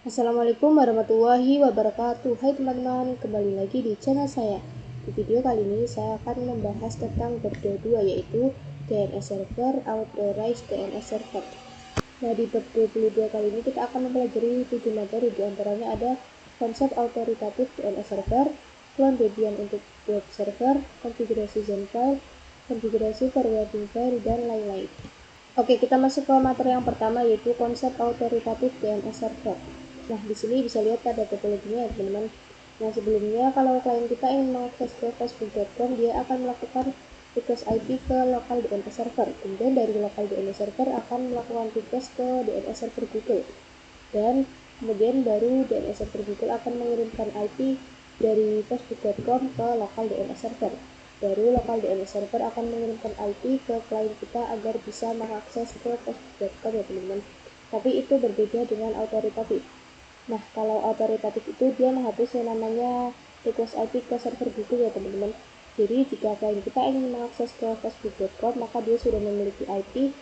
Assalamualaikum warahmatullahi wabarakatuh. Hai teman-teman, kembali lagi di channel saya. Di video kali ini saya akan membahas tentang bab 22, yaitu DNS server, authorized DNS server. Nah, di bab 22 kali ini kita akan mempelajari 7 materi, di antaranya ada konsep autoritatif DNS server, clone Debian untuk web server, konfigurasi Zenfile, konfigurasi forwarding file, dan lain-lain. Oke, kita masuk ke materi yang pertama, yaitu konsep autoritatif DNS server. Nah, di sini bisa lihat pada topologinya ya teman-teman. Nah, sebelumnya kalau klien kita ingin mengakses ke facebook.com, dia akan melakukan request IP ke local DNS server. Kemudian dari local DNS server akan melakukan request ke DNS server Google. Dan kemudian baru DNS server Google akan mengirimkan IP dari facebook.com ke local DNS server. Baru local DNS server akan mengirimkan IP ke klien kita agar bisa mengakses ke facebook.com ya teman-teman. Tapi itu berbeda dengan autoritatif. Nah, kalau autoritatif itu dia menghapus yang namanya request IP ke server Google ya teman-teman. Jadi jika klien kita ingin mengakses ke facebook.com, maka dia sudah memiliki IP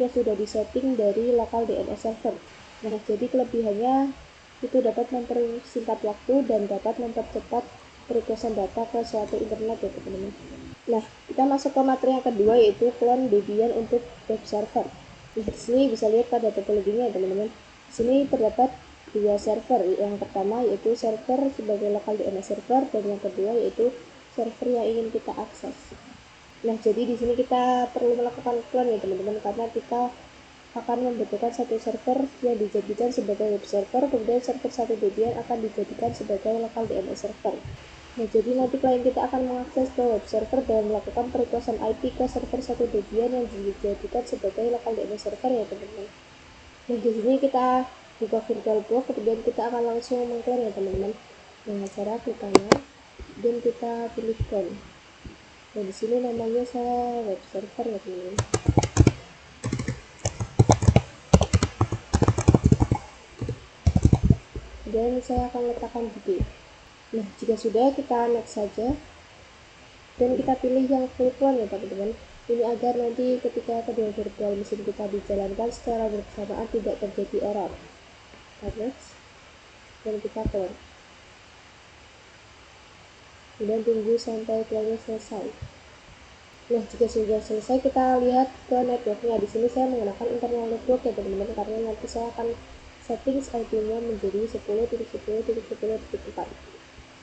yang sudah disetting dari local DNS server. Nah, jadi kelebihannya itu dapat mempersingkat waktu dan dapat mempercepat requestan data ke suatu internet ya teman-teman. Nah, kita masuk ke materi yang kedua, yaitu clone Debian untuk web server. Di sini bisa lihat pada topologinya ya teman-teman. Di sini terdapat dua server. Yang pertama yaitu server sebagai local DNS server, dan yang kedua yaitu server yang ingin kita akses. Nah, jadi di sini kita perlu melakukan clone ya teman-teman, karena kita akan membutuhkan satu server yang dijadikan sebagai web server, kemudian server satu Debian akan dijadikan sebagai local DNS server. Nah, jadi nanti klien kita akan mengakses ke web server dan melakukan perequestan IP ke server satu Debian yang dijadikan sebagai local DNS server ya teman-teman. Nah, di sini kita buka VirtualBox, kemudian kita akan langsung mengclone ya teman-teman. Dengan cara klik kanan dan kita pilih clone. Nah, di sini namanya saya web server ya teman-teman. Dan saya akan letakkan DB. Nah, jika sudah, kita next saja dan kita pilih yang full clone ya teman-teman. Ini agar nanti ketika kedua virtual mesin kita dijalankan secara bersamaan tidak terjadi error. Next, dan kita clone. Kemudian tunggu sampai clone selesai. Nah, jika sudah selesai, kita lihat ke networknya. Di sini saya menggunakan internal network ya teman-teman, karena nanti saya akan settings IP-nya menjadi 10.10.10.4.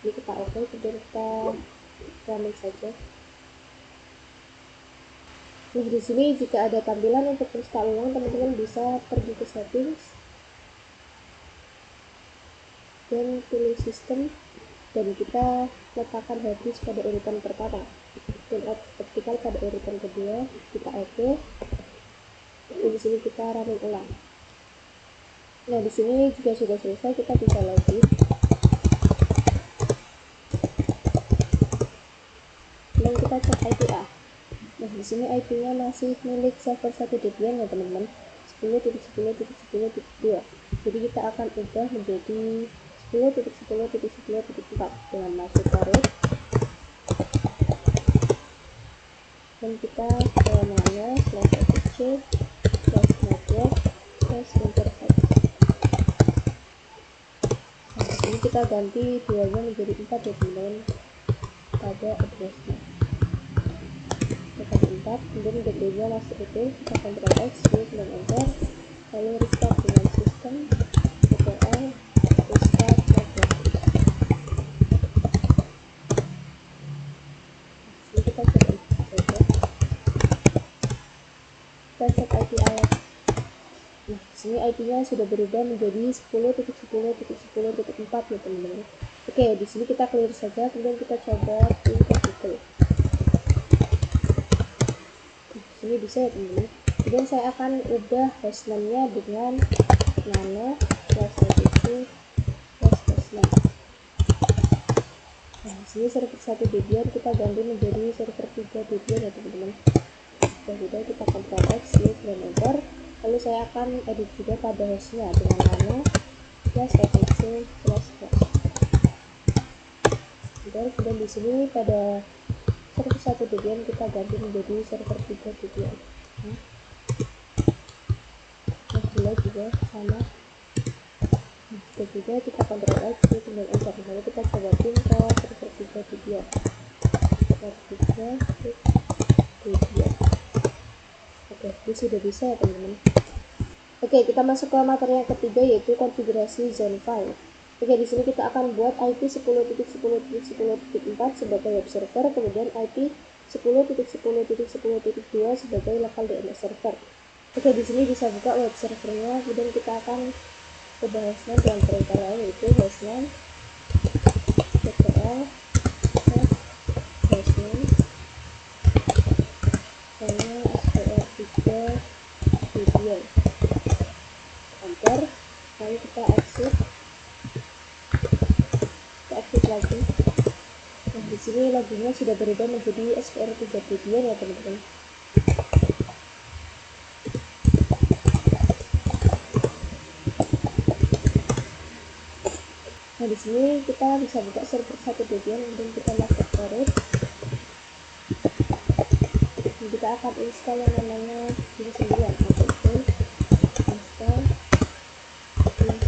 Ini kita oke, kemudian kita running saja. Nah, di sini jika ada tampilan untuk install ulang, teman-teman bisa pergi ke settings dan pilih sistem, dan kita letakkan harddisk pada urutan pertama dan optical pada urutan kedua. Kita oke. Dan di sini kita running ulang. Nah, di sini jika sudah selesai, kita bisa login. Dan kita cek IPA. Nah, di sini IP-nya masih milik server 1 Debian ya teman-teman, 10.10.10.2. Jadi kita akan ubah menjadi 10.10.10.4 dengan masuk root, dan kita ke mana /etc/network/interface. Nah, di sini kita ganti 2-nya menjadi 4 ya teman-teman pada addressnya. Tekan 4, kemudian DB-nya masuk itu, kita Ctrl X, dan enter, lalu restart dengan sistem Ctrl restart network. Jadi kita coba saja, kita cek IP alat. Nah, sini IP-nya sudah berubah menjadi 10.10.10.4 ya teman-teman. Oke, di sini kita clear saja, kemudian kita coba pin ke Google. Ini bisa ya teman-teman. Kemudian saya akan ubah hostname-nya dengan nano/etc/hostname. Nah, di sini server 1 Debian kita ganti menjadi server 3 Debian ya teman-teman. Setelah sudah, kita Ctrl X, dan enter. Lalu saya akan edit juga pada hostnya dengan nano/etc/host. Kemudian di sini pada server 1 Debian kita ganti menjadi server 3 Debian. Nah, juga sama. sudah juga, kita Ctrl X kemudian enter. Lalu kita cobain ke server 3 Debian. Oke, ini sudah bisa ya teman-teman. Oke, kita masuk ke materi yang ketiga yaitu konfigurasi zone file. Oke, di sini kita akan buat IP 10.10.10.4 sebagai web server, kemudian IP 10.10.10.2 sebagai local DNS server. Oke, di sini bisa buka web servernya, kemudian kita akan ke hostname dengan perantara yaitu hostname ctl hostname hanya str3 Debian, enter. Lalu kita exit lagi. Nah, di sini loginnya sudah berubah menjadi str3 Debian ya teman-teman. Nah, di sini kita bisa buka server 1 Debian, kemudian kita masuk ke root. Dan kita akan install yang namanya Win9 atau install Win9.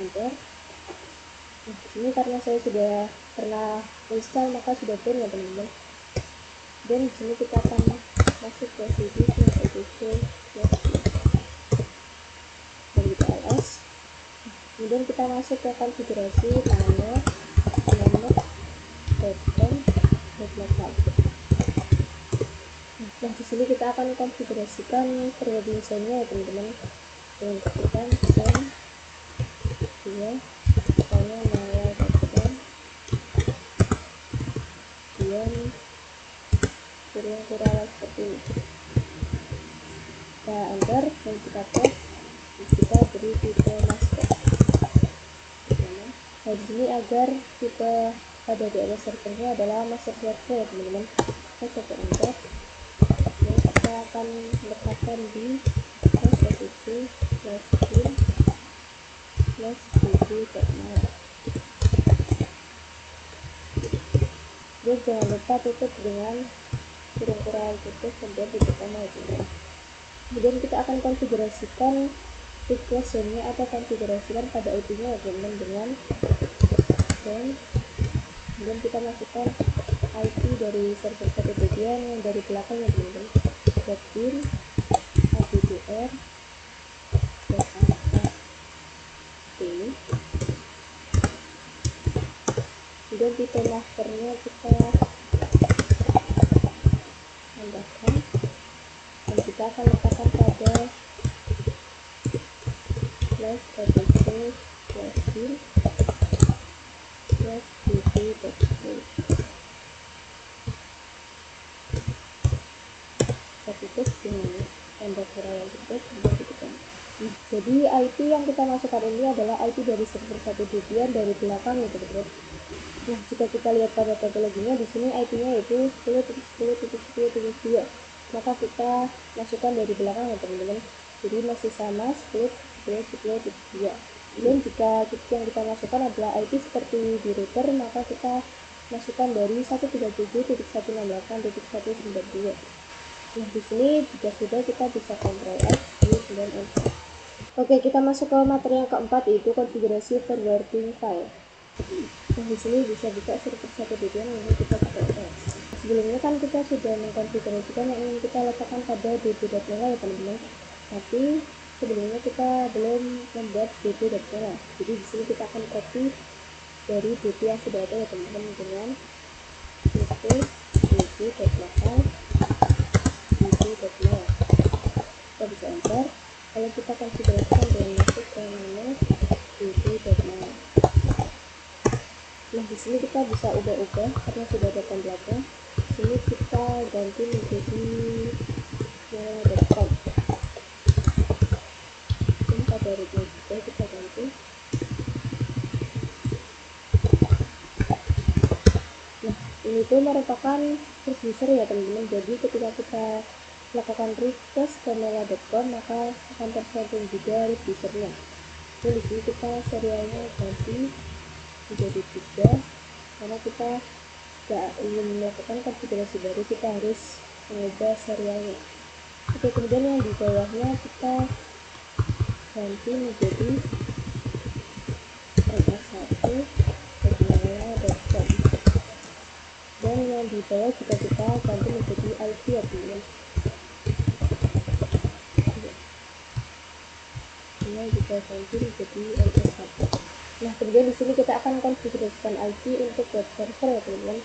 Enter. Nah, di sini karena saya sudah pernah install maka sudah burn ya teman-teman. Dan di sini kita akan masuk ke cd dan kita ls. Kemudian kita masuk ke konfigurasi namanya local. Nah, di sini kita akan konfigurasikan periode zone-nya ya teman-teman. Dengan ketikkan zone 2 misalnya nala.com kemudian kurang seperti ini. Kita enter dan kita paste, kita beri tipe master. Nah, di sini agar tipe pada DNS servernya adalah master server ya teman-teman. Kita coba enter. Dan kita akan letakkan di //bin/db.mal. Dan jangan lupa tutup dengan kurung tutup kemudian tutup ya teman-teman. Kemudian kita akan konfigurasikan request zone-nya atau konfigurasikan pada IP-nya ya teman-teman dengan dan kemudian kita masukkan IP dari server 1 Debian yang dari belakang ya teman-teman. bin abdr kemudian tipe masternya kita tambahkan dan kita akan letakkan pada /bin/db.mal. Kita tutup dengan tanda kurang tutup dan tutup. Jadi IP yang kita masukkan ini adalah IP dari server 1 Debian dari belakang ya teman-teman. Nah, jika kita lihat pada topologinya di sini IP-nya yaitu 10.10.10.2. Maka kita masukkan dari belakang ya teman-teman. Jadi masih sama 10.10.10.2. Dan jika yang kita masukkan adalah IP seperti di router, maka kita masukkan dari 137.168.192. Nah, di sini jika sudah kita bisa Ctrl X dan enter. Oke, kita masuk ke materi yang keempat yaitu konfigurasi forwarding file. Nah, di sini bisa buka server 1 Debian lalu kita Ctrl X. Sebelumnya kan kita sudah mengkonfigurasikan yang ingin kita letakkan pada db.mal ya teman-teman. Tapi sebelumnya kita belum membuat db.mal. Jadi di sini kita akan copy dari db yang sudah ada ya teman-teman dengan db.local db.mal. Kita bisa enter. Kalau kita konfigurasikan dengan masuk ke menu db.mal. Nah, di sini kita bisa ubah-ubah karena sudah ada temblatnya. Sini kita ganti menjadi .com. Ini pada rootnya juga kita ganti. Nah, ini tuh merupakan first user ya teman-teman. Jadi ketika kita melakukan request ke nela.com maka akan tercantum juga root usernya. Jadi di sini kita serialnya ganti menjadi 3 karena kita tidak ingin melakukan konfigurasi baru, kita harus mengubah serialnya. Oke, kemudian yang di bawahnya kita ganti menjadi 1.0.com, dan yang di bawah juga kita ganti menjadi IP ya teman-teman. Ini juga ganti menjadi MS1. Nah, kemudian di sini kita akan konfigurasikan IP untuk web server ya teman-teman.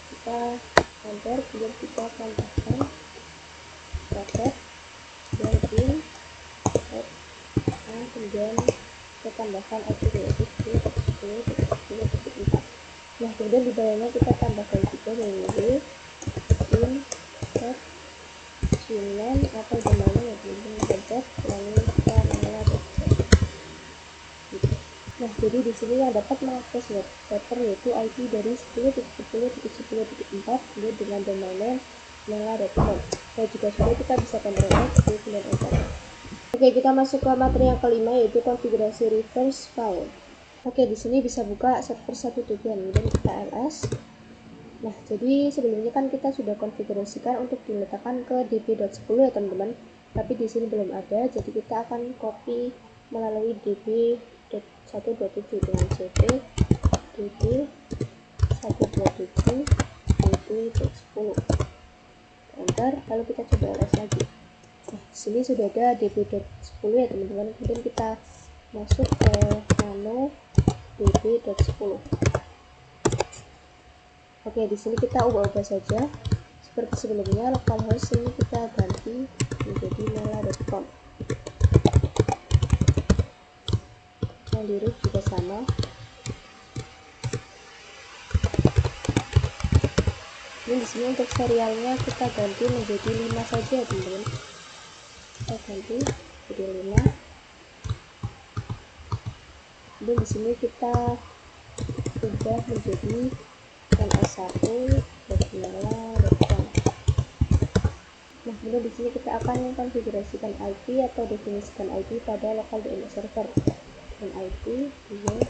Kita enter, kemudian kita tambahkan paket dan in add, kemudian kita tambahkan IP yaitu 10.10.10.4. Nah, kemudian di bawahnya kita tambahkan juga www in add domain atau domainnya ya teman-teman, header lalu channel.com. Nah, jadi di sini yang dapat mengakses web server yaitu IP dari 10.10.10.4 kemudian dengan domain name mela.com. Nah, jika sudah kita bisa Ctrl X dan enter. Oke, kita masuk ke materi yang kelima yaitu konfigurasi reverse file. Oke, di sini bisa buka server 1 tujuan dan kita ls. Nah, jadi sebelumnya kan kita sudah konfigurasikan untuk diletakkan ke db.10 ya teman-teman. Tapi di sini belum ada, jadi kita akan copy melalui db.127 dengan cp db127 db.10. Enter, lalu kita coba ls lagi. Nah, di sini sudah ada db.10 ya teman-teman. Kemudian kita masuk ke nano db.10. Oke, di sini kita ubah-ubah saja seperti sebelumnya. Localhost ini kita ganti menjadi mela.com. Yang di root juga sama. Ini di sini untuk serialnya kita ganti menjadi 5 saja, teman-teman. Kita ganti jadi 5. Kemudian di sini kita ubah menjadi ns1.mela.com. Nah, kemudian di sini kita akan konfigurasikan IP atau definisikan IP pada local DNS server. Dan IP kemudian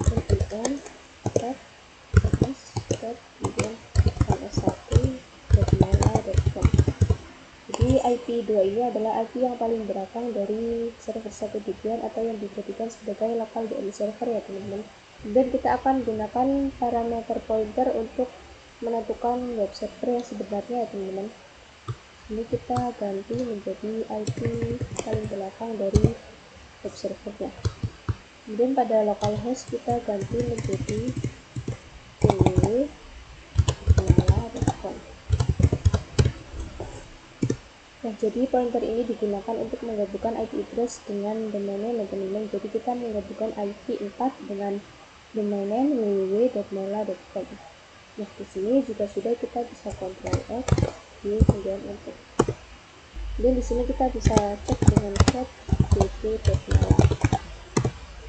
ns1.mela.com. Jadi IP2 ini adalah IP yang paling belakang dari server 1 tujuan atau yang dijadikan sebagai local DNS server ya teman-teman. Kemudian kita akan gunakan parameter pointer untuk menentukan web server yang sebenarnya ya teman-teman. Ini kita ganti menjadi IP paling belakang dari web servernya. Kemudian pada localhost kita ganti menjadi www.mela.com. Nah, jadi pointer ini digunakan untuk menggabungkan IP address dengan domain name teman-teman. Jadi kita menggabungkan IP 4 dengan domain name www.mela.com. Nah, di sini jika sudah kita bisa Ctrl X, kemudian enter. Dan di sini kita bisa cek dengan set db.mela.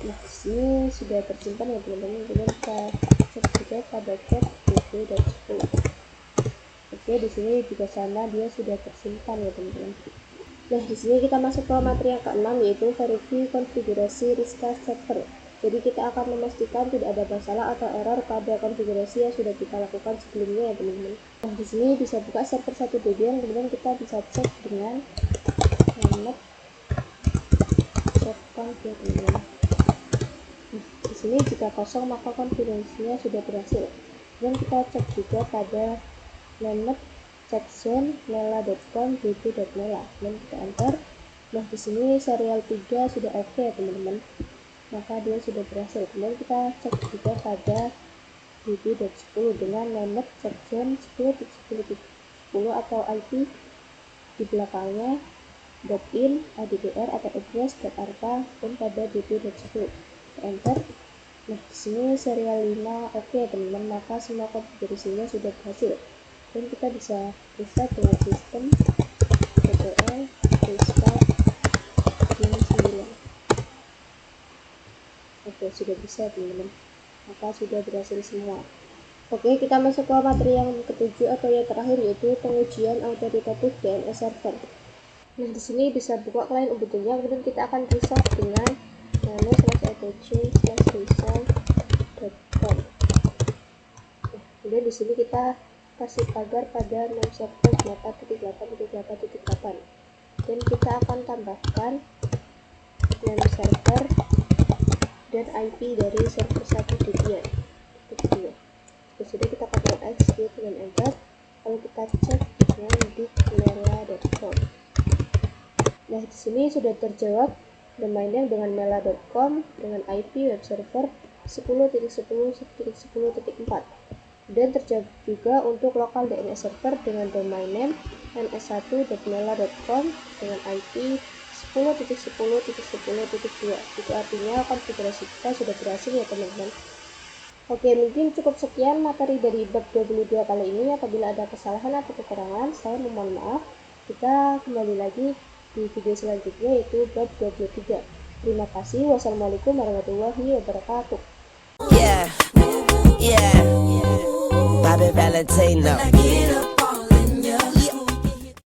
Nah, di sini sudah tersimpan ya teman-teman. Kemudian kita cek juga pada set db.10. Oke, di sini juga sama, dia sudah tersimpan ya teman-teman. Nah, di sini kita masuk ke materi yang ke-6 yaitu verify konfigurasi restart server. Jadi kita akan memastikan tidak ada masalah atau error pada konfigurasi yang sudah kita lakukan sebelumnya ya teman-teman. Nah, di sini bisa buka server 1 tujuan, kemudian kita bisa cek dengan name check conf ya teman-teman. Nah, di sini jika kosong maka konfigurasinya sudah berhasil. Dan kita cek juga pada name check zone mela.com db.mela dan kita enter. Nah, di sini serial 3 sudah oke ya teman-teman, maka dia sudah berhasil. Kemudian kita cek juga pada db.10 dengan name check zone 10.10.10 atau IP di belakangnya .in, addr atau address.arpa dan pada db.10. Enter. Nah, di sini serial 5 oke teman-teman, maka semua konfigurasinya sudah berhasil. Dan kita bisa restart dengan sistem ctl restart min 9. Oke, sudah bisa teman-teman, maka sudah berhasil semua. Oke, kita masuk ke materi yang ketujuh atau yang terakhir yaitu pengujian autoritatif DNS server. Nah, di sini bisa buka klien Ubuntu-nya, kemudian kita akan resolve dengan nano/autochain/resolve.com. Nah, kemudian di sini kita kasih pagar pada name server 8.8.8.8 dan kita akan tambahkan name server dan IP dari server 1 dunia. Titik 2. Sudah kita Ctrl X dan enter. Lalu kita cek dengan di mela.com. Nah, di sini sudah terjawab domain name dengan mela.com dengan IP web server 10.10.10.4. Dan terjawab juga untuk lokal DNS server dengan domain name ns1.mela.com dengan IP 10.10.10.2. Itu artinya konfigurasi kita sudah berhasil ya teman-teman. Oke, mungkin cukup sekian materi dari bab 22 kali ini. Apabila ada kesalahan atau kekurangan, saya memohon maaf. Kita kembali lagi di video selanjutnya, yaitu bab 23. Terima kasih. Wassalamualaikum warahmatullahi wabarakatuh. Yeah, Bobby Valentino.